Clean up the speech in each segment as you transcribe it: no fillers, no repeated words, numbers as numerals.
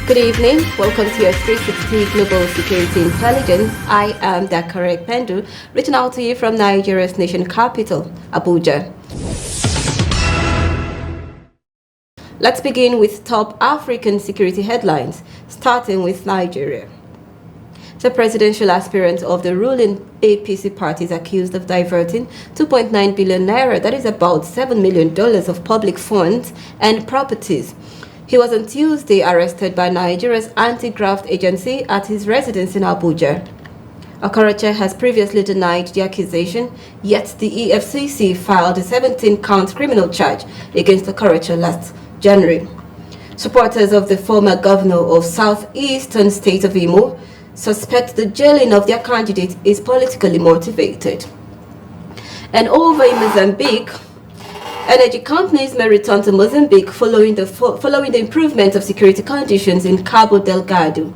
Good evening. Welcome to your 360 Global Security Intelligence. I am Dakare Pendu, reaching out to you from Nigeria's nation capital, Abuja. Let's begin with top African security headlines, starting with Nigeria. The presidential aspirant of the ruling APC party is accused of diverting 2.9 billion naira, that is about $7 million of public funds and properties. He was on Tuesday arrested by Nigeria's anti-graft agency at his residence in Abuja. Okorocha has previously denied the accusation, yet the EFCC filed a 17-count criminal charge against Okorocha last January. Supporters of the former governor of southeastern state of Imo suspect the jailing of their candidate is politically motivated. And over in Mozambique, energy companies may return to Mozambique following the improvement of security conditions in Cabo Delgado.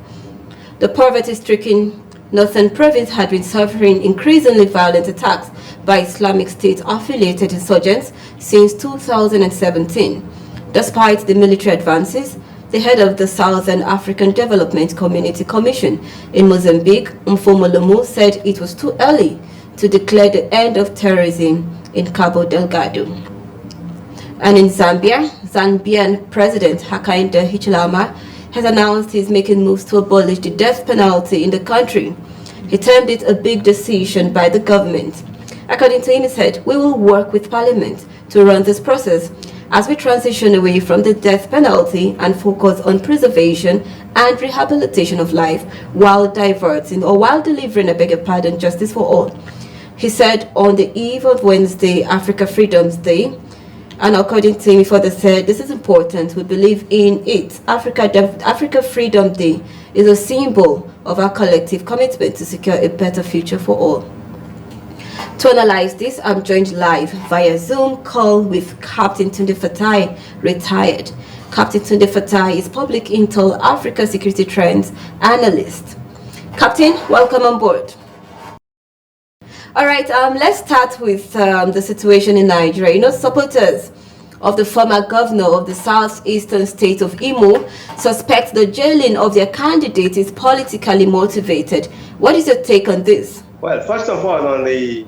The poverty-stricken northern province had been suffering increasingly violent attacks by Islamic State-affiliated insurgents since 2017. Despite the military advances, the head of the Southern African Development Community Commission in Mozambique, Mfomolomo, said it was too early to declare the end of terrorism in Cabo Delgado. And in Zambia, Zambian President Hakainde Hichilema has announced he's making moves to abolish the death penalty in the country. He termed it a big decision by the government. According to him, he said, "We will work with Parliament to run this process as we transition away from the death penalty and focus on preservation and rehabilitation of life while delivering justice for all." He said on the eve of Wednesday, Africa Freedom's Day, and according to him, he further said, "This is important. We believe in it. Africa Freedom Day is a symbol of our collective commitment to secure a better future for all." To analyze this, I'm joined live via Zoom call with Captain Tunde Fatai, retired. Captain Tunde Fatai is Public Intel Africa Security Trends Analyst. Captain, welcome on board. All right, let's start with the situation in Nigeria. You know, supporters of the former governor of the southeastern state of Imo suspect the jailing of their candidate is politically motivated. What is your take on this? Well, first of all, on the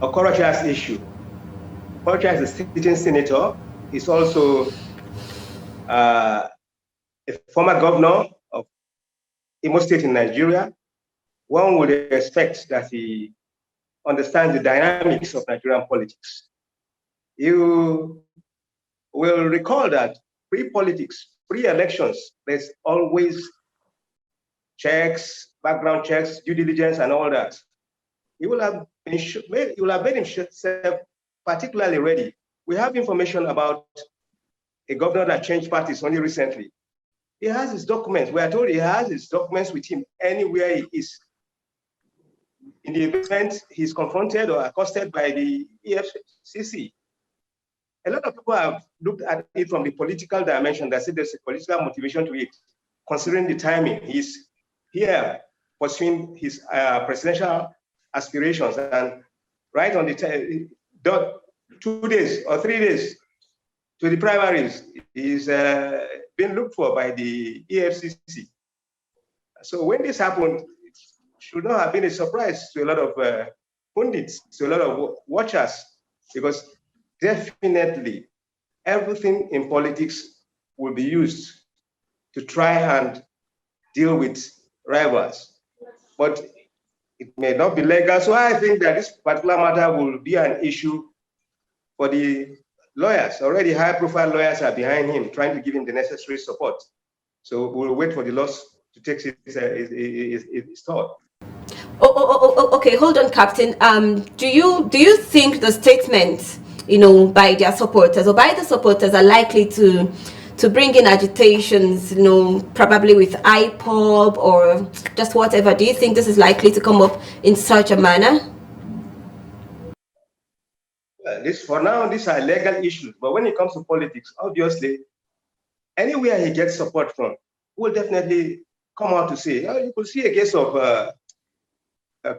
Okorocha's issue, Okorocha is a sitting senator. He's also a former governor of Imo State in Nigeria. One would expect that he understands the dynamics of Nigerian politics. You will recall that pre-politics, pre-elections, there's always checks, background checks, due diligence, and all that. He will have made himself particularly ready. We have information about a governor that changed parties only recently. He has his documents. We are told he has his documents with him anywhere he is. In the event he's confronted or accosted by the EFCC. A lot of people have looked at it from the political dimension. They say there's a political motivation to it, considering the timing. He's here pursuing his presidential aspirations, and right on the 2 days or 3 days to the primaries, he's been looked for by the EFCC. So when this happened, it should not have been a surprise to a lot of pundits, to a lot of watchers, because definitely everything in politics will be used to try and deal with rivals. But it may not be legal. So I think that this particular matter will be an issue for the lawyers. Already high-profile lawyers are behind him, trying to give him the necessary support. So we'll wait for the laws to take its thought. Okay, hold on, Captain. Do you think the statement, by their supporters or by the supporters are likely to bring in agitations, probably with IPOB or just whatever? Do you think this is likely to come up in such a manner? Well, for now, these are legal issues. But when it comes to politics, obviously, anywhere he gets support from, will definitely come out to say. You could see a case of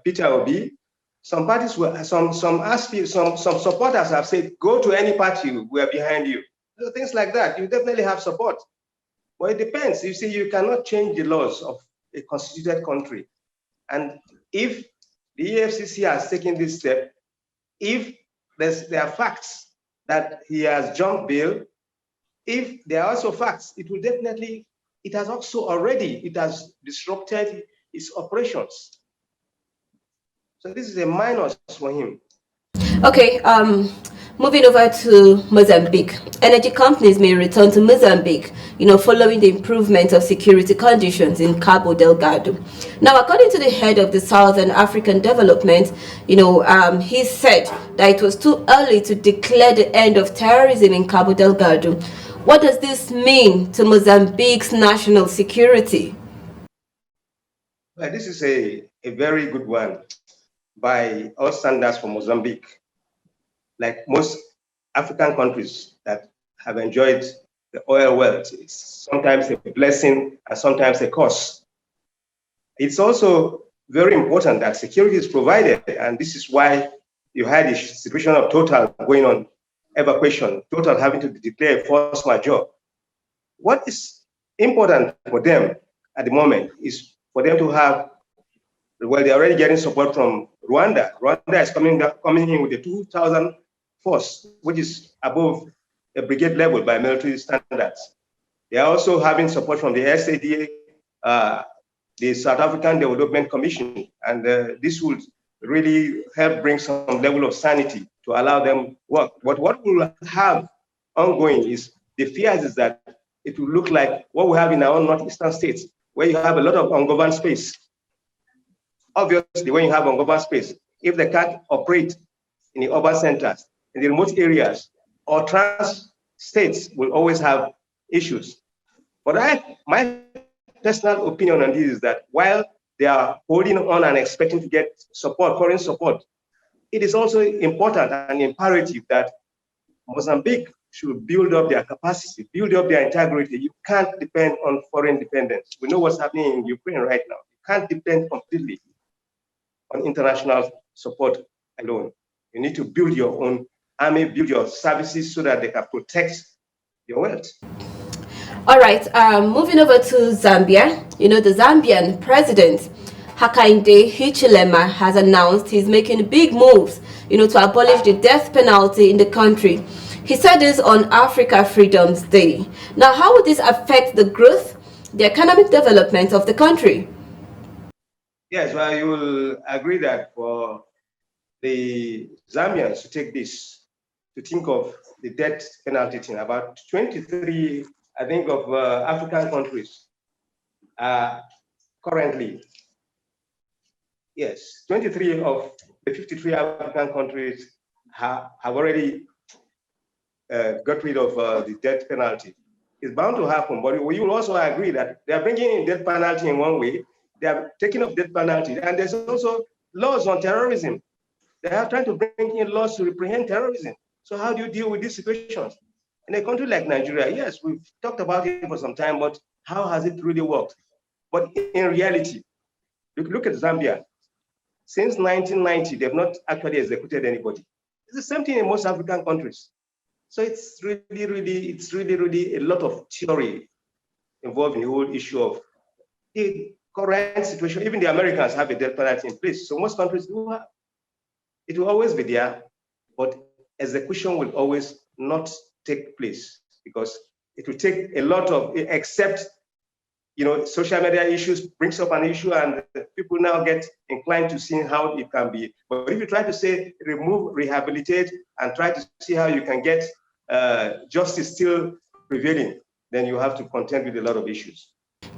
Peter Obi. Some parties were, some supporters have said, go to any party, we are behind you. So things like that, you definitely have support. Well, it depends. You see, you cannot change the laws of a constituted country. And if the EFCC has taken this step, if there are facts that he has jumped bail, if there are also facts, it will definitely, it has disrupted its operations. So this is a minus for him. Okay, moving over to Mozambique. Energy companies may return to Mozambique, following the improvement of security conditions in Cabo Delgado. Now, according to the head of the Southern African Development, he said that it was too early to declare the end of terrorism in Cabo Delgado. What does this mean to Mozambique's national security? Well, this is a very good one by all standards for Mozambique. Like most African countries that have enjoyed the oil wealth, it's sometimes a blessing and sometimes a curse. It's also very important that security is provided, and this is why you had a situation of Total going on evacuation, Total having to declare force majeure. What is important for them at the moment is for them to have, well, they're already getting support from Rwanda. Rwanda is coming in with the 2,000 force, which is above a brigade level by military standards. They are also having support from the SADA, the South African Development Commission, and this would really help bring some level of sanity to allow them work. But what we'll have ongoing is the fears is that it will look like what we have in our own northeastern states, where you have a lot of ungoverned space. Obviously, when you have ungoverned space, if they can't operate in the urban centers, in the remote areas, or trans states will always have issues. But my personal opinion on this is that while they are holding on and expecting to get support, foreign support, it is also important and imperative that Mozambique should build up their capacity, build up their integrity. You can't depend on foreign dependence. We know what's happening in Ukraine right now. You can't depend completely on international support alone. You need to build your own army, build your services so that they can protect your wealth. All right, moving over to Zambia. The Zambian president, Hakainde Hichilema, has announced he's making big moves, to abolish the death penalty in the country. He said this on Africa Freedom's Day. Now, how would this affect the growth, the economic development of the country? Yes, well, you will agree that for the Zambians to take this, to think of the death penalty thing, about 23, I think, of African countries currently, yes, 23 of the 53 African countries have already got rid of the death penalty. It's bound to happen, but we will also agree that they are bringing in death penalty in one way, they are taking up death penalty, and there's also laws on terrorism. They are trying to bring in laws to reprehend terrorism. So how do you deal with these situations? In a country like Nigeria, yes, we've talked about it for some time, but how has it really worked? But in reality, look at Zambia. Since 1990, they've not actually executed anybody. It's the same thing in most African countries. So it's really a lot of theory involved in the whole issue of the current situation. Even the Americans have a death penalty in place. So most countries do have. It will always be there, but execution will always not take place because it will take a lot of, except, social media issues brings up an issue and people now get inclined to see how it can be. But if you try to say remove, rehabilitate, and try to see how you can get justice still prevailing, then you have to contend with a lot of issues.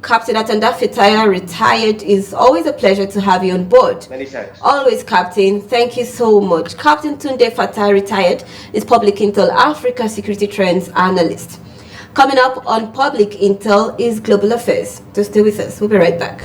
Captain Atanda Fitaya, retired. It's always a pleasure to have you on board. Many thanks. Always, Captain. Thank you so much. Captain Tunde Fatai, retired, is Public Intel Africa Security Trends Analyst. Coming up on Public Intel is Global Affairs. So stay with us. We'll be right back.